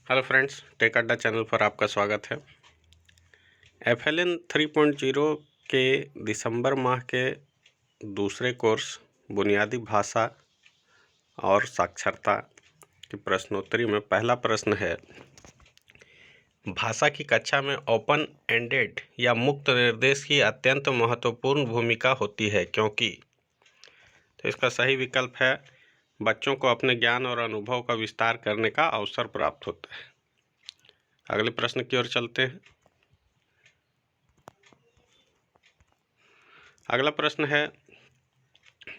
Hello friends, take अड्डा channel पर आपका स्वागत है। FLN 3.0 के दिसंबर माह के दूसरे कोर्स बुनियादी भाषा और साक्षरता की प्रश्नोत्तरी में पहला प्रश्न है, भाषा की कक्षा में ओपन एंडेड या मुक्त निर्देश की अत्यंत महत्वपूर्ण भूमिका होती है क्योंकि। तो इसका सही विकल्प है, बच्चों को अपने ज्ञान और अनुभव का विस्तार करने का अवसर प्राप्त होता है। अगले प्रश्न की ओर चलते हैं। अगला प्रश्न है,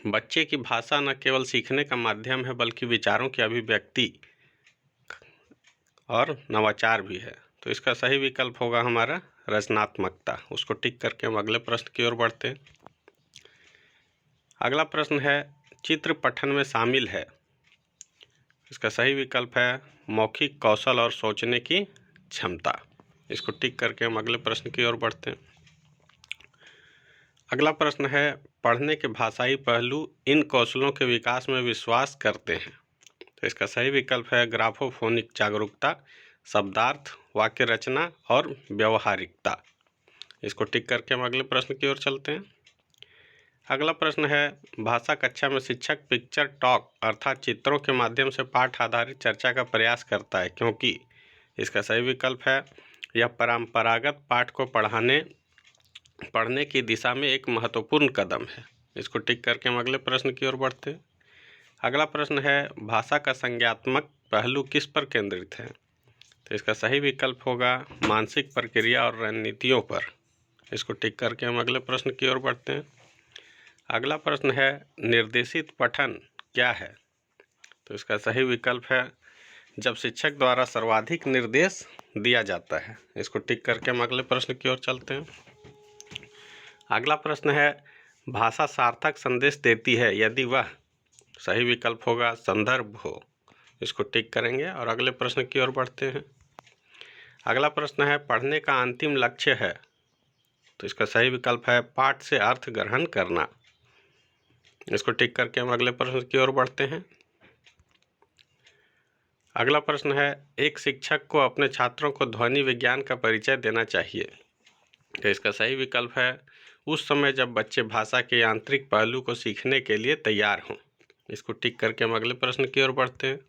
बच्चे की भाषा न केवल सीखने का माध्यम है बल्कि विचारों की अभिव्यक्ति और नवाचार भी है। तो इसका सही विकल्प होगा हमारा रचनात्मकता। उसको टिक करके हम अगले प्रश्न की ओर बढ़ते हैं। अगला प्रश्न है, चित्र पठन में शामिल है। इसका सही विकल्प है मौखिक कौशल और सोचने की क्षमता। इसको टिक करके हम अगले प्रश्न की ओर बढ़ते हैं। अगला प्रश्न है, पढ़ने के भाषाई पहलू इन कौशलों के विकास में विश्वास करते हैं। तो इसका सही विकल्प है ग्राफोफोनिक जागरूकता, शब्दार्थ, वाक्य रचना और व्यवहारिकता। इसको टिक करके हम अगले प्रश्न की ओर चलते हैं। अगला प्रश्न है, भाषा कक्षा में शिक्षक पिक्चर टॉक अर्थात चित्रों के माध्यम से पाठ आधारित चर्चा का प्रयास करता है क्योंकि। इसका सही विकल्प है यह परंपरागत पाठ को पढ़ने की दिशा में एक महत्वपूर्ण कदम है। इसको टिक करके हम अगले प्रश्न की ओर बढ़ते हैं। अगला प्रश्न है, भाषा का संज्ञात्मक पहलू किस पर केंद्रित है। तो इसका सही विकल्प होगा मानसिक प्रक्रिया और रणनीतियों पर। इसको टिक करके हम अगले प्रश्न की ओर बढ़ते हैं। अगला प्रश्न है, निर्देशित पठन क्या है। तो इसका सही विकल्प है जब शिक्षक द्वारा सर्वाधिक निर्देश दिया जाता है। इसको टिक करके हम अगले प्रश्न की ओर चलते हैं। अगला प्रश्न है, भाषा सार्थक संदेश देती है यदि वह। सही विकल्प होगा संदर्भ हो। इसको टिक करेंगे और अगले प्रश्न की ओर बढ़ते हैं। अगला प्रश्न है, पढ़ने का अंतिम लक्ष्य है। तो इसका सही विकल्प है पाठ से अर्थ ग्रहण करना। इसको टिक करके हम अगले प्रश्न की ओर बढ़ते हैं। अगला प्रश्न है, एक शिक्षक को अपने छात्रों को ध्वनि विज्ञान का परिचय देना चाहिए। तो इसका सही विकल्प है उस समय जब बच्चे भाषा के यांत्रिक पहलू को सीखने के लिए तैयार हों। इसको टिक करके हम अगले प्रश्न की ओर बढ़ते हैं।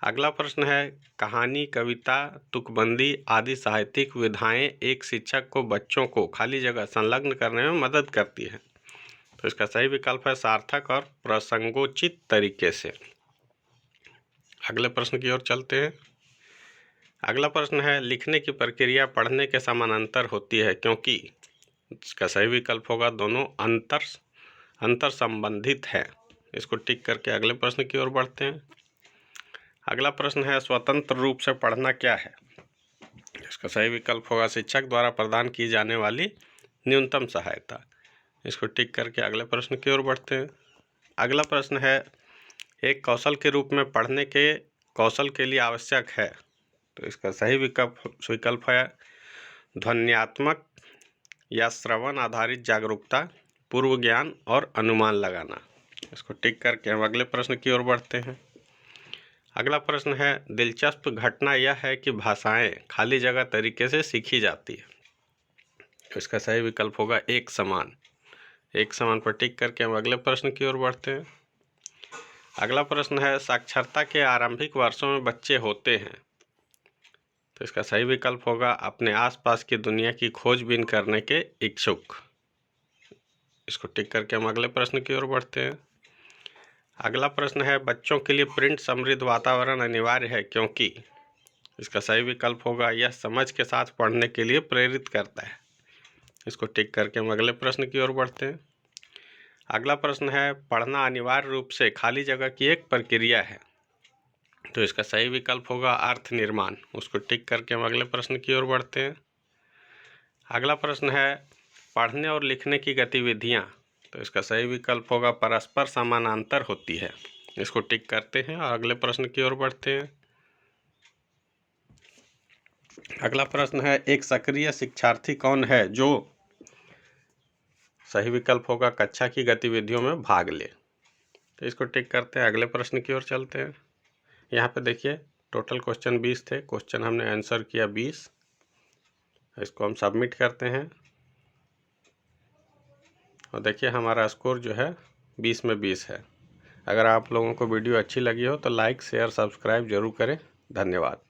अगला प्रश्न है, कहानी, कविता, तुकबंदी आदि साहित्यिक विधाएं एक शिक्षक को बच्चों को खाली जगह संलग्न करने में मदद करती है। तो इसका सही विकल्प है सार्थक और प्रसंगोचित तरीके से। अगले प्रश्न की ओर चलते हैं। अगला प्रश्न है, लिखने की प्रक्रिया पढ़ने के समानांतर होती है क्योंकि। इसका सही विकल्प होगा दोनों अंतर संबंधित है। इसको टिक करके अगले प्रश्न की ओर बढ़ते हैं। अगला प्रश्न है, स्वतंत्र रूप से पढ़ना क्या है। इसका सही विकल्प होगा शिक्षक द्वारा प्रदान की जाने वाली न्यूनतम सहायता। इसको टिक करके अगले प्रश्न की ओर बढ़ते हैं। अगला प्रश्न है, एक कौशल के रूप में पढ़ने के कौशल के लिए आवश्यक है। तो इसका सही विकल्प है ध्वन्यात्मक या श्रवण आधारित जागरूकता, पूर्व ज्ञान और अनुमान लगाना। इसको टिक करके हम अगले प्रश्न की ओर बढ़ते हैं। अगला प्रश्न है, दिलचस्प घटना यह है कि भाषाएं खाली जगह तरीके से सीखी जाती है। तो इसका सही विकल्प होगा एक समान पर टिक करके हम अगले प्रश्न की ओर बढ़ते हैं। अगला प्रश्न है, साक्षरता के आरंभिक वर्षों में बच्चे होते हैं। तो इसका सही विकल्प होगा अपने आसपास की दुनिया की खोजबीन करने के इच्छुक। इसको टिक करके हम अगले प्रश्न की ओर बढ़ते हैं। अगला प्रश्न है, बच्चों के लिए प्रिंट समृद्ध वातावरण अनिवार्य है क्योंकि। इसका सही विकल्प होगा यह समझ के साथ पढ़ने के लिए प्रेरित करता है। इसको टिक करके हम अगले प्रश्न की ओर बढ़ते हैं। अगला प्रश्न है, पढ़ना अनिवार्य रूप से खाली जगह की एक प्रक्रिया है। तो इसका सही विकल्प होगा अर्थ निर्माण। उसको टिक करके हम अगले प्रश्न की ओर बढ़ते हैं। अगला प्रश्न है, पढ़ने और लिखने की गतिविधियाँ। तो इसका सही विकल्प होगा परस्पर समानांतर होती है। इसको टिक करते हैं और अगले प्रश्न की ओर बढ़ते हैं। अगला प्रश्न है, एक सक्रिय शिक्षार्थी कौन है जो। सही विकल्प होगा कक्षा की गतिविधियों में भाग ले। तो इसको टिक करते हैं, अगले प्रश्न की ओर चलते हैं। यहाँ पे देखिए टोटल क्वेश्चन 20 थे, क्वेश्चन हमने आंसर किया 20। इसको हम सबमिट करते हैं और देखिए हमारा स्कोर जो है 20 में 20 है। अगर आप लोगों को वीडियो अच्छी लगी हो तो लाइक शेयर सब्सक्राइब जरूर करें। धन्यवाद।